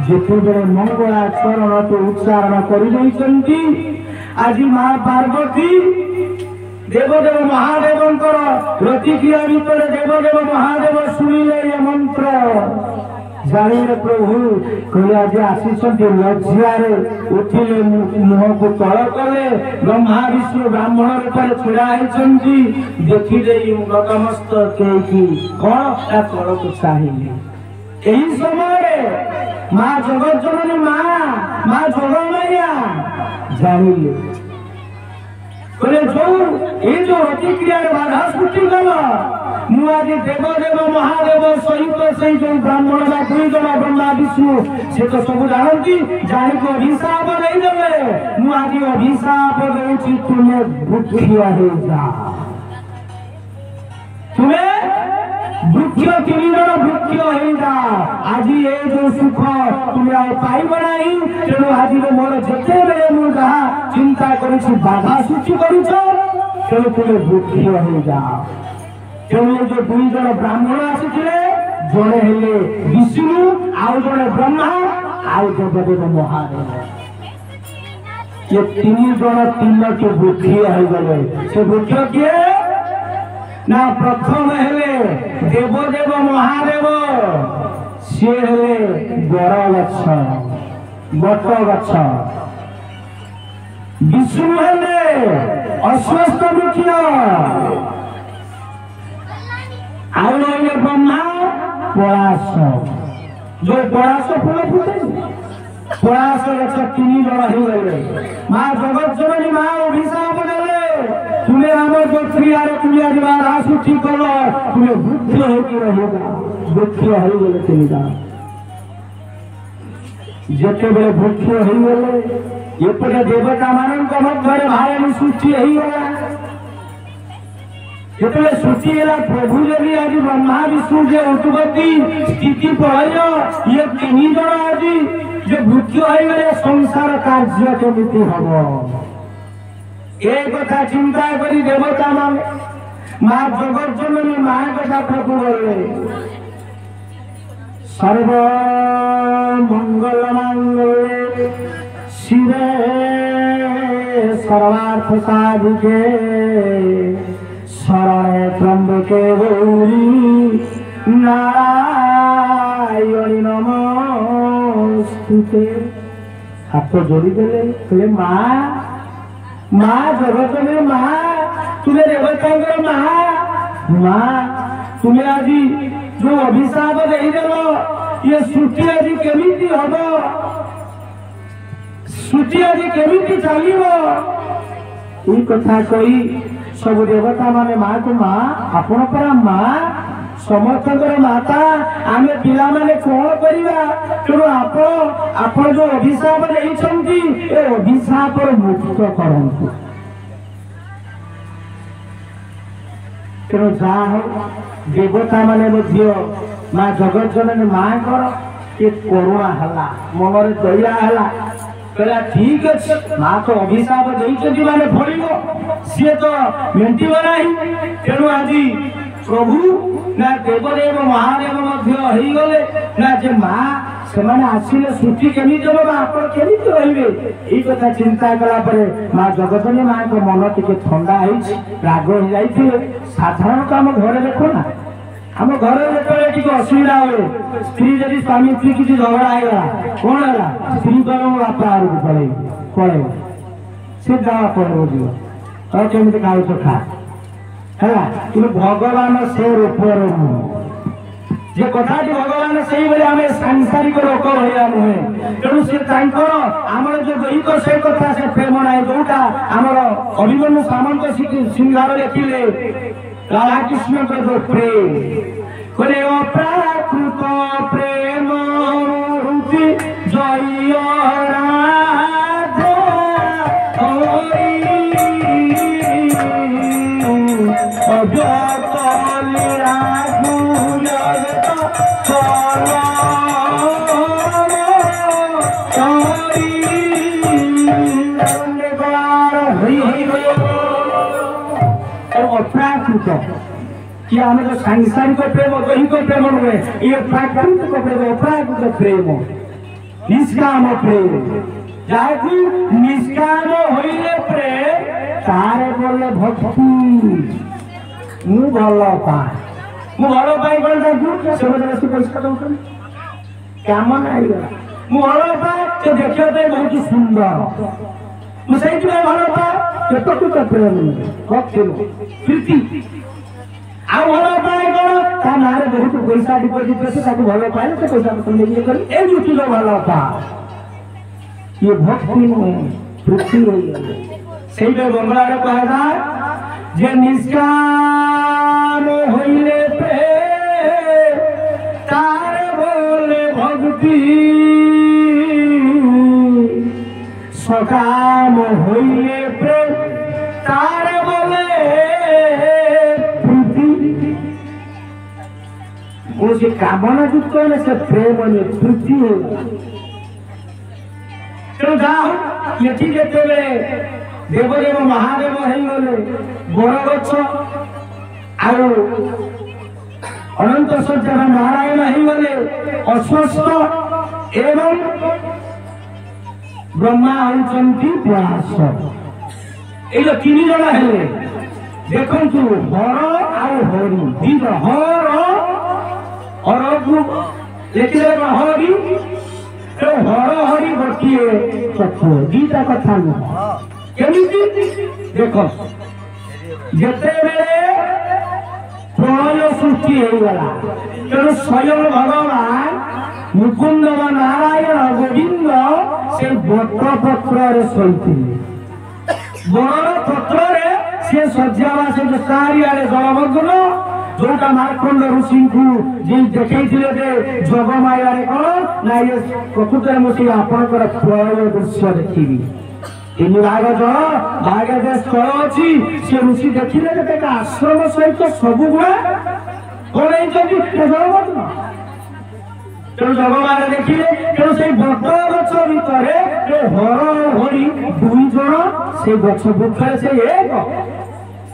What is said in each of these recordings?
ଯେତେବେଳେ ମଙ୍ଗଳା ଚରଣ ତ ଉଚ୍ଚାରଣ କରିଯାଇଛନ୍ତି आज माँ पार्वती देवदेव महादेवंकर प्रतिक्रिया भितर देवदेव महादेव शुणिले ये मंत्र जानिले प्रभु कहले आज आसीचंती लज्जारे उठिले मुह को तल कले ब्रह्मा विष्णु ब्राह्मण रूपे छिड़ा होइचंती देखिले नतमस्त केकी कोन ता तल को चाहिए एही समय माँ जगत जननी माँ जोगमैया जानिले कहले जो प्रतिक्रिया बाधा सृष्टि कल मुझे देवदेव महादेव सहित से जो ब्राह्मण बा दुई जन ब्रह्मा विष्णु से तो सब जानती जानी को अभिशाप नहीं देवे मुझे अभिशाप दूसरी तुम्हें भूखिया हो जा तुम्हें भूख्य तीन जन भूख्य हो जा आज ये जो सुख तुम्हें पाइब नहीं तेणु आज मोर जिते बेले मुझे चिंता कर बाधा सृष्टि कर तुम्हें भूख्य हो जा तेणु जो दुई जन ब्राह्मण आसी जड़े हेले विष्णु आउ जड़े ब्रह्मा आउ देवदेव महादेव ये तीन जन तीन के भूखी हो गए से भूख्य किए ना प्रथम हेले देवदेव महादेव सी हेले बर गछ बट गछ विष्णु हेले अश्वस्थ वृक्ष आउ रही ब्रह्मा पलाश जो पलाश फूल फुटे पलाश गछ तीन जन हो गए माँ जगत जननी माँ अभिशाप देले तुम्हें आम जो क्रिया तुम्हें आज बाधा सृष्टि कल तुम्हें बुद्ध होकर रहेगा बुद्ध हो गए तीन जन जिते बेले बुद्ध हो गए एपटे देवता मान मध्य भाई सृष्टि होगा जिते सृष्टि है प्रभु जब आज ब्रह्मा विष्णु जे उत्पत्ति स्थिति प्रलय ये तीन जन आज जो भूख्य हो गए संसार कार्य केमी हम एक कथा चिंता करी देवता मान माँ जगत जननी माँ कथा प्रभु गले सर्व मंगल मांगल्ये शिवे सर्वार्थ साधिके शरणे त्र्यंबके गौरी नारायणी नमोस्तुते हाथ जोड़ी देले कहले माँ जगत में माँ तुम्हें देवता माँ तुम्हें आज जो अभिशाप दे ये सृष्टि आज केमिति हम सृष्टि आज केमिति चलो ये कथा कही सब देवता माने माँ को माँ आपण परा माँ समस्त माता आम पिला माने कौन करवा तेणु आप जो अभिशाप देते अभिशाप मुक्त करंतु तेणु जहा हो देवता माने माँ जगत जननी माँ कर ये करुणा है मन दया है कहला ठीक अच्छे माँ तो अभिशाप देते माने फल सी तो मेटिब ना तेणु आज प्रभु ना देवदेव महादेव गले ना जे माँ से आसिले सृष्टि केमी हम आप केमी रे ये कथा चिंता कला माँ जगतनी माँ को मन टी ठंडा राग हो जाए साधारणतः आम घर देखो ना आम घर जो असुविधा हुए स्त्री जब स्वामी स्त्री किसी झगड़ा होगा कौन है स्त्री कह बापा को पड़े पड़े सी जावा पड़ो जीव तो केमी खाऊ तो खा है कि भगवान से रूपर जे कथा भगवान से आम सांसारिक लोक रहा नुहे तेणु से आमर जो दैक से कथा से प्रेम ना जोटा आमर अभिमन्यु सामंत सिंहार लिखिले राधा कृष्ण जो प्रेम कहले अप्राकृत प्रेम जय राधा अप्राकृत कि आम तो सांसारिक प्रेम दैहिक प्रेम नुहे ये प्राकृतिक प्रेम अप्राकृत प्रेम निष्काम प्रेम ଯାହାକୁ ନିଷ୍କାମ ହୋଇଲେ ପ୍ରେମ ତାର ବୋଲେ ଭକ୍ତି ମୁଁ ଭଲ ପାଏ କଣ ତାକୁ ସେ ପଇସା ଦଉଛନ୍ତି କାମ ନାହିଁ ମୁଁ ଭଲ ପାଏ ସେ ଦେଖିବା ପାଇଁ ବହୁତ ସୁନ୍ଦର ମୁଁ ସେଇଥିପାଇଁ ଭଲ ପାଏ କେତକ ପ୍ରେମ ଭକ୍ତି ପ୍ରୀତି ଆଉ ଭଲ ପାଏ କଣ ତା ନାଁରେ ବହୁତ ପଇସା ଡିପୋଜିଟ୍ ଅଛି ତାକୁ ଭଲ ପାଇଲେ ସେ ପଇସା ପତ୍ର ନେଇକି କରି ଏ ଦୃଷ୍ଟିର ଭଲ ପାଏ ये भक्ति में तृप्ति होई सही में बंगलार कहना जे निष्काम होइले पे तार बोले भक्ति सकाम होइले पे तार बोले प्रीति वो से कामना युक्त है से प्रेम में प्रीति हो तेणु जाओ ये देवदेव महादेव होगले बरगछ अनंत सज्जन नारायण होगले अश्वस्थ एवं ब्रह्मा होती व्यास ये तीन जन है देखु हर आरी दीज हर को लिखिले हरि हर हरि गोटे तत्व दीटा कथा नुह केमिति देख जिते प्रलय सृष्टि होगला तेणु स्वयं भगवान मुकुंद नारायण गोविंद से बटपत्र शोते बड़पत्र से सज्जावा से चारिआड़े जलमग्न जोटा मार्कंड ऋषि को देखते जगमाया कौन ना ये प्रकृत मुझे आपंकर प्रलय दृश्य देखी तीन भाग जल भाग स्थल अच्छी सी ऋषि देखिले आश्रम सहित सब गुणा कौन जलमग्न तेणु जगमाया देखिले तेणु से बड़ गछ भितर हर हरि दुई जन से गछ वृक्ष से एक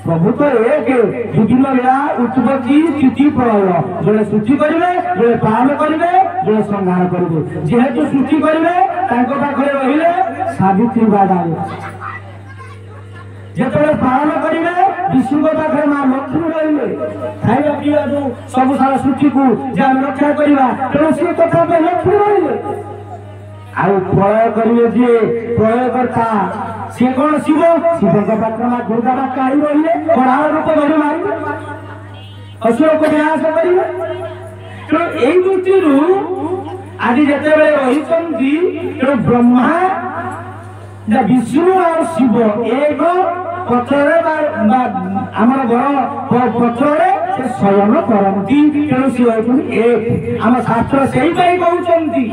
प्रभु तो एक विभिन्न लीला उत्पत्ति स्थिति प्रलय जो सृष्टि करेंगे जो पालन करेंगे जो संहार करेंगे जेहेतु सृष्टि करेंगे पाखे रहिले सावित्री बाधाई जो पालन करेंगे विष्णु पाखे माँ लक्ष्मी रही खाଇବା पिवा जो सब सारा सृष्टि को जहाँ रक्षा करवा तेणु सी कथा लक्ष्मी रही आउ प्रलय करेंगे जी प्रलयकर्ता सी कौन शिव शिव पात्र माँ दुर्गा बा काढ़ी रही कड़ा रूप धरी मारे असुर को विनाश करेंगे तेणु यही दृष्टि आज जिते रही तेणु ब्रह्मा विष्णु और शिव एक पथरे आमर घर पथरे शयन करती तेणु सी एक आम शास्त्र से कहते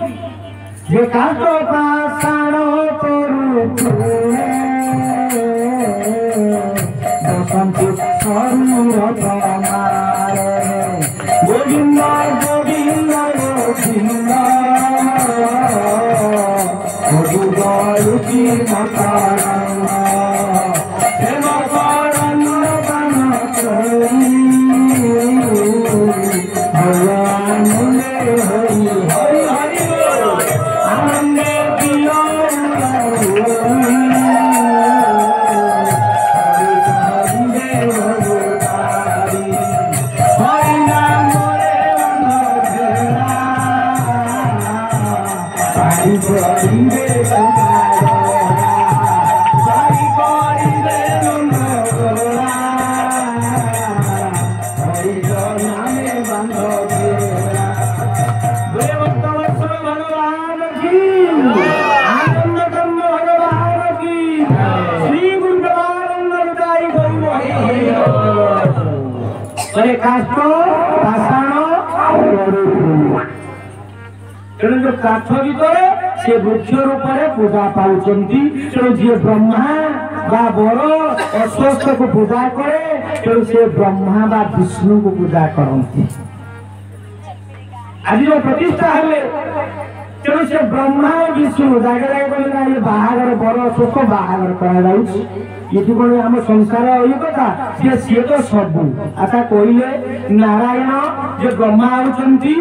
जे काट पाषाण बसंती शरीर गोविंद गोविंद गोविंद तेणु जो काठ भीतर से वृक्ष रूप में पूजा पाँच तेणु जी ब्रह्मा बा बर अस्वस्थ को पूजा करे तेणु से ब्रह्मा बा विष्णु को पूजा करती आज जो प्रतिष्ठा है तेणु से ब्रह्मा और विष्णु जगह ये बाहागर बर शोक बाहागर कर ये बड़े आम संसार ये कथा सी तो सब आता कहले नारायण जो ब्रह्मा होती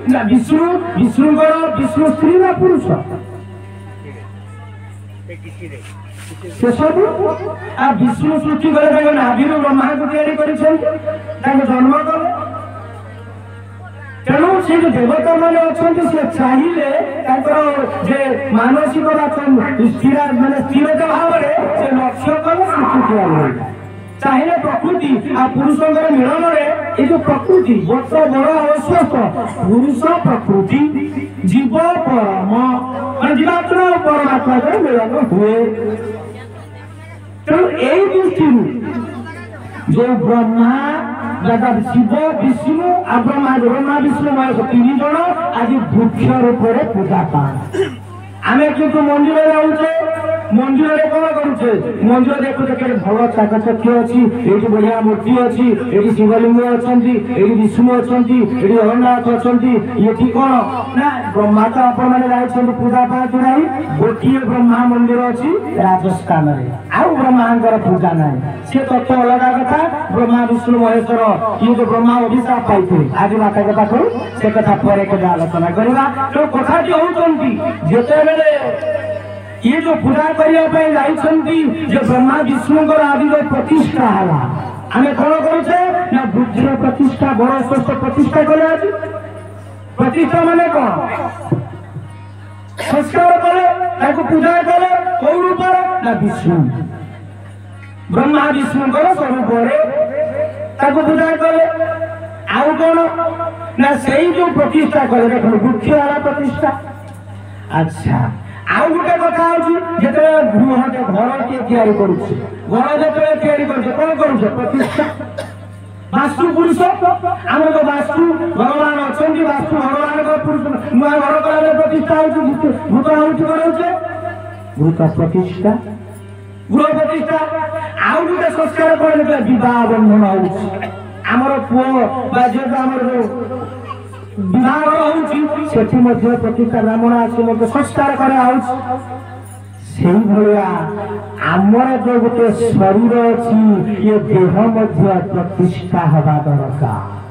विष्णु विष्णुकर विष्णु स्त्री ना पुरुष से सब आ विष्णु सृष्टि करे नाभि ब्रह्मा को तैयारी जन्म कले तेणु से जो देवता मैंने अच्छा चाहिए मानसिक स्थिर मानने स्थिरता भाव से लक्ष्य कले सृष्टि चाहिए प्रकृति आ पुरुष मिलन ये जो प्रकृति बस बड़ अस्वस्थ पुरुष प्रकृति जीव परम मान जीवात्मा और परमात्मा मिलन हुए तेणु यही दृष्टि जो ब्रह्मा दादा शिव विष्णु आ ब्रह्मा विष्णु महेश तीन जन आज वृक्ष रूप में पूजा पाए आम किंतु मंदिर जाऊे मंदिर में कौन करुचे मंदिर देखुचे के भल चाकचक्य अच्छी ये बढ़िया मूर्ति अच्छी ये शिवलिंग अच्छा ये विष्णु अच्छा ये जगन्नाथ अच्छा ये कौन ना ब्रह्मा तो आपने जाइए पूजा पाठ नहीं गोटे ब्रह्मा मंदिर अच्छी राजस्थान में आउ ब्रह्मांकर पूजा ना सी तत्व अलग कथा ब्रह्मा विष्णु महेश्वर ये जो ब्रह्मा अभिशाप पाई आज माता कथा करू से कथा पर आलोचना करवा तो कथा होती जिते ये जो पूजा करने जो ब्रह्मा विष्णु आदि प्रतिष्ठा है आम कौन करुचे ना बुद्ध प्रतिष्ठा बड़ श्रेष्ठ प्रतिष्ठा कले आज प्रतिष्ठा माने कौन संस्कार कले पूजा कले कौ रूप ना विष्णु ब्रह्मा विष्णु स्वरूप पूजा कले आउ कौन ना से जो प्रतिष्ठा कले देख वृक्ष वाला प्रतिष्ठा अच्छा आउ गोटे कथा जो गृह घर किए या घर जो कौन कर प्रतिष्ठा वास्तु पुरुष आम तो वास्तु भगवान अच्छा वास्तु भगवान पुरुष नुआ घर कला प्रतिष्ठा भूत आहुति करे भूत प्रतिष्ठा गृह प्रतिष्ठा आउ गोटे संस्कार कर विवाह बंधन होमर पुओ झील विवाह प्रतिष्ठा ब्राह्मण आस संस्कार करामर जो गोटे शरीर अच्छी ये देह प्रतिष्ठा हवा दरकार